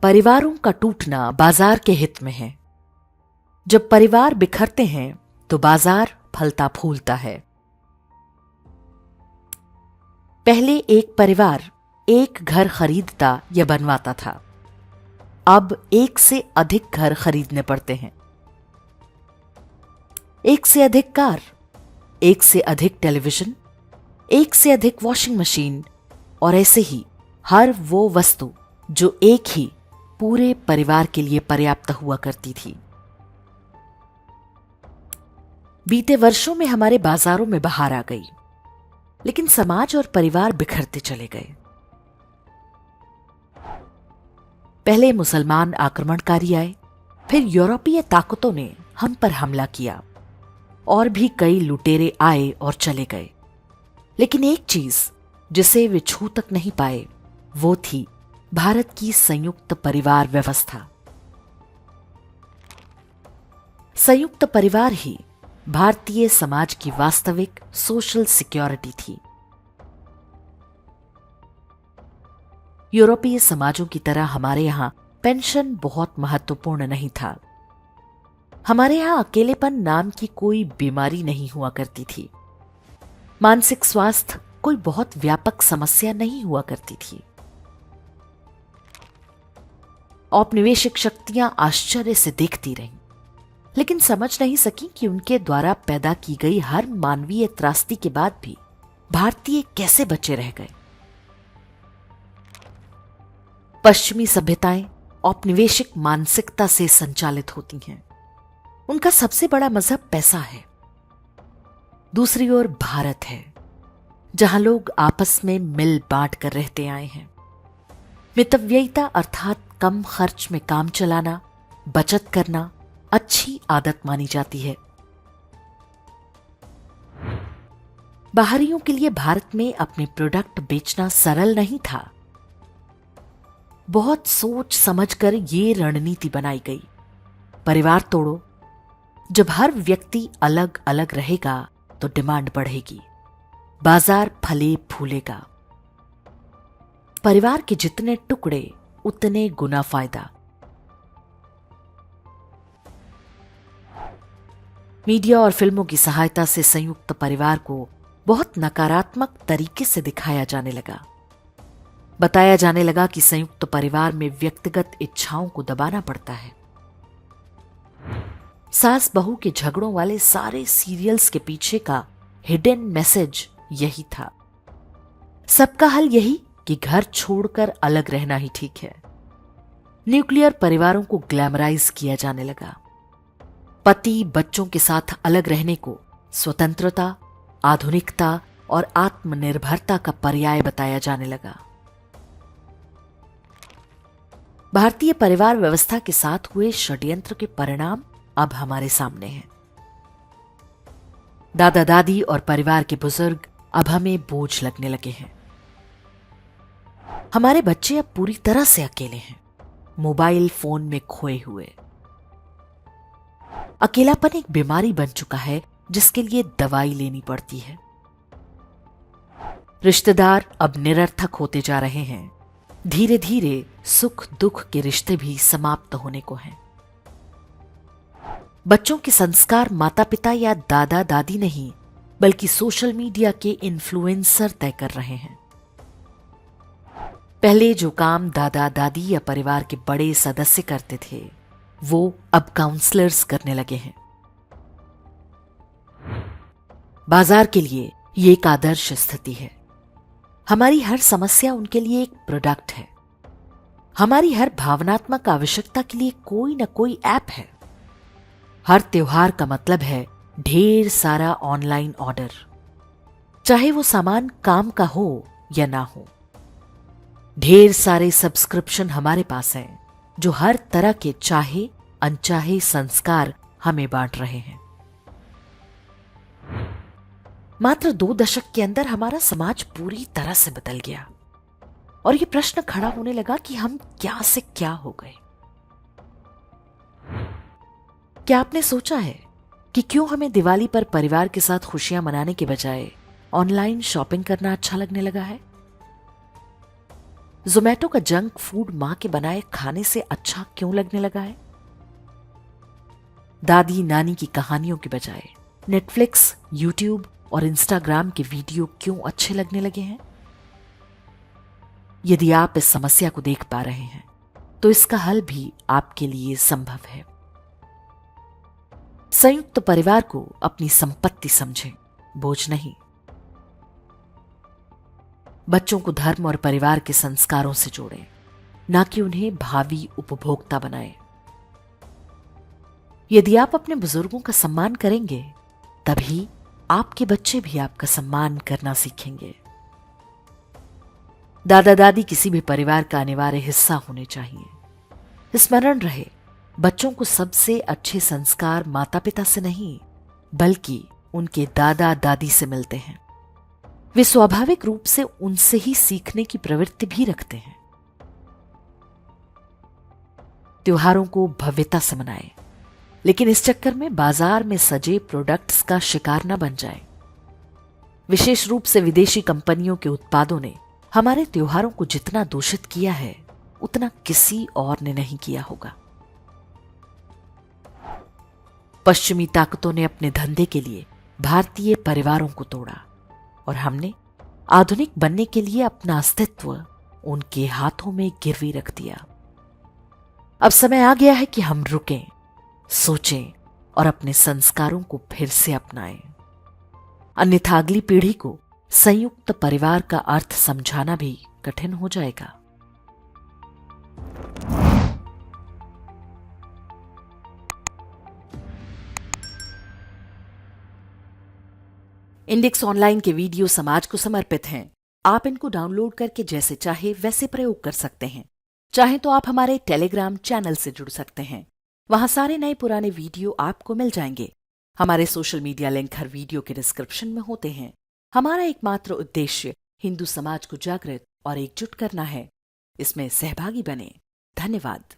परिवारों का टूटना बाजार के हित में है। जब परिवार बिखरते हैं तो बाजार फलता फूलता है। पहले एक परिवार एक घर खरीदता या बनवाता था, अब एक से अधिक घर खरीदने पड़ते हैं। एक से अधिक कार, एक से अधिक टेलीविजन, एक से अधिक वॉशिंग मशीन और ऐसे ही हर वो वस्तु जो एक ही पूरे परिवार के लिए पर्याप्त हुआ करती थी। बीते वर्षों में हमारे बाजारों में बहार आ गई, लेकिन समाज और परिवार बिखरते चले गए। पहले मुसलमान आक्रमणकारी आए, फिर यूरोपीय ताकतों ने हम पर हमला किया और भी कई लुटेरे आए और चले गए। लेकिन एक चीज जिसे वे छू तक नहीं पाए वो थी भारत की संयुक्त परिवार व्यवस्था। संयुक्त परिवार ही भारतीय समाज की वास्तविक सोशल सिक्योरिटी थी। यूरोपीय समाजों की तरह हमारे यहां पेंशन बहुत महत्वपूर्ण नहीं था। हमारे यहां अकेलेपन नाम की कोई बीमारी नहीं हुआ करती थी। मानसिक स्वास्थ्य कोई बहुत व्यापक समस्या नहीं हुआ करती थी। औपनिवेशिक शक्तियां आश्चर्य से देखती रहीं, लेकिन समझ नहीं सकी कि उनके द्वारा पैदा की गई हर मानवीय त्रासदी के बाद भी भारतीय कैसे बचे रह गए। पश्चिमी सभ्यताएं औपनिवेशिक मानसिकता से संचालित होती हैं। उनका सबसे बड़ा मजहब पैसा है। दूसरी ओर भारत है, जहां लोग आपस में मिल बांट कर रहते आए हैं। मितव्ययिता अर्थात कम खर्च में काम चलाना, बचत करना अच्छी आदत मानी जाती है। बाहरियों के लिए भारत में अपने प्रोडक्ट बेचना सरल नहीं था। बहुत सोच समझकर ये रणनीति बनाई गई, परिवार तोड़ो। जब हर व्यक्ति अलग अलग रहेगा तो डिमांड बढ़ेगी, बाजार फले फूलेगा। परिवार के जितने टुकड़े उतने गुना फायदा। मीडिया और फिल्मों की सहायता से संयुक्त परिवार को बहुत नकारात्मक तरीके से दिखाया जाने लगा। बताया जाने लगा कि संयुक्त परिवार में व्यक्तिगत इच्छाओं को दबाना पड़ता है। सास बहू के झगड़ों वाले सारे सीरियल्स के पीछे का हिडन मैसेज यही था। सबका हल यही कि घर छोड़कर अलग रहना ही ठीक है। न्यूक्लियर परिवारों को ग्लैमराइज किया जाने लगा। पति बच्चों के साथ अलग रहने को स्वतंत्रता, आधुनिकता और आत्मनिर्भरता का पर्याय बताया जाने लगा। भारतीय परिवार व्यवस्था के साथ हुए षड्यंत्र के परिणाम अब हमारे सामने हैं। दादा दादी और परिवार के बुजुर्ग अब हमें बोझ लगने लगे हैं। हमारे बच्चे अब पूरी तरह से अकेले हैं, मोबाइल फोन में खोए हुए। अकेलापन एक बीमारी बन चुका है जिसके लिए दवाई लेनी पड़ती है। रिश्तेदार अब निरर्थक होते जा रहे हैं। धीरे धीरे सुख दुख के रिश्ते भी समाप्त होने को हैं। बच्चों के संस्कार माता पिता या दादा दादी नहीं, बल्कि सोशल मीडिया के इन्फ्लुएंसर तय कर रहे हैं। पहले जो काम दादा दादी या परिवार के बड़े सदस्य करते थे, वो अब काउंसलर्स करने लगे हैं। बाजार के लिए ये एक आदर्श स्थिति है। हमारी हर समस्या उनके लिए एक प्रोडक्ट है। हमारी हर भावनात्मक आवश्यकता के लिए कोई न कोई ऐप है। हर त्योहार का मतलब है ढेर सारा ऑनलाइन ऑर्डर, चाहे वो सामान काम का हो या ना हो। ढेर सारे सब्सक्रिप्शन हमारे पास हैं जो हर तरह के चाहे अनचाहे संस्कार हमें बांट रहे हैं। मात्र 2 दशक के अंदर हमारा समाज पूरी तरह से बदल गया और ये प्रश्न खड़ा होने लगा कि हम क्या से क्या हो गए। क्या आपने सोचा है कि क्यों हमें दिवाली पर परिवार के साथ खुशियां मनाने के बजाय ऑनलाइन शॉपिंग करना अच्छा लगने लगा है? जोमेटो का जंक फूड मां के बनाए खाने से अच्छा क्यों लगने लगा है? दादी नानी की कहानियों के बजाय नेटफ्लिक्स, यूट्यूब और इंस्टाग्राम के वीडियो क्यों अच्छे लगने लगे हैं? यदि आप इस समस्या को देख पा रहे हैं तो इसका हल भी आपके लिए संभव है। संयुक्त परिवार को अपनी संपत्ति समझें, बोझ नहीं। बच्चों को धर्म और परिवार के संस्कारों से जोड़ें, ना कि उन्हें भावी उपभोक्ता बनाएं। यदि आप अपने बुजुर्गों का सम्मान करेंगे, तभी आपके बच्चे भी आपका सम्मान करना सीखेंगे। दादा दादी किसी भी परिवार का अनिवार्य हिस्सा होने चाहिए। स्मरण रहे, बच्चों को सबसे अच्छे संस्कार माता पिता से नहीं, बल्कि उनके दादा दादी से मिलते हैं। वे स्वाभाविक रूप से उनसे ही सीखने की प्रवृत्ति भी रखते हैं। त्योहारों को भव्यता से मनाएं, लेकिन इस चक्कर में बाजार में सजे प्रोडक्ट्स का शिकार न बन जाए। विशेष रूप से विदेशी कंपनियों के उत्पादों ने हमारे त्योहारों को जितना दूषित किया है, उतना किसी और ने नहीं किया होगा। पश्चिमी ताकतों ने अपने धंधे के लिए भारतीय परिवारों को तोड़ा और हमने आधुनिक बनने के लिए अपना अस्तित्व उनके हाथों में गिरवी रख दिया। अब समय आ गया है कि हम रुकें, सोचें और अपने संस्कारों को फिर से अपनाएं। अन्यथा अगली पीढ़ी को संयुक्त परिवार का अर्थ समझाना भी कठिन हो जाएगा। इंडेक्स ऑनलाइन के वीडियो समाज को समर्पित हैं। आप इनको डाउनलोड करके जैसे चाहे वैसे प्रयोग कर सकते हैं। चाहे तो आप हमारे टेलीग्राम चैनल से जुड़ सकते हैं। वहां सारे नए पुराने वीडियो आपको मिल जाएंगे। हमारे सोशल मीडिया लिंक हर वीडियो के डिस्क्रिप्शन में होते हैं। हमारा एकमात्र उद्देश्य हिंदू समाज को जागृत और एकजुट करना है। इसमें सहभागी बने। धन्यवाद।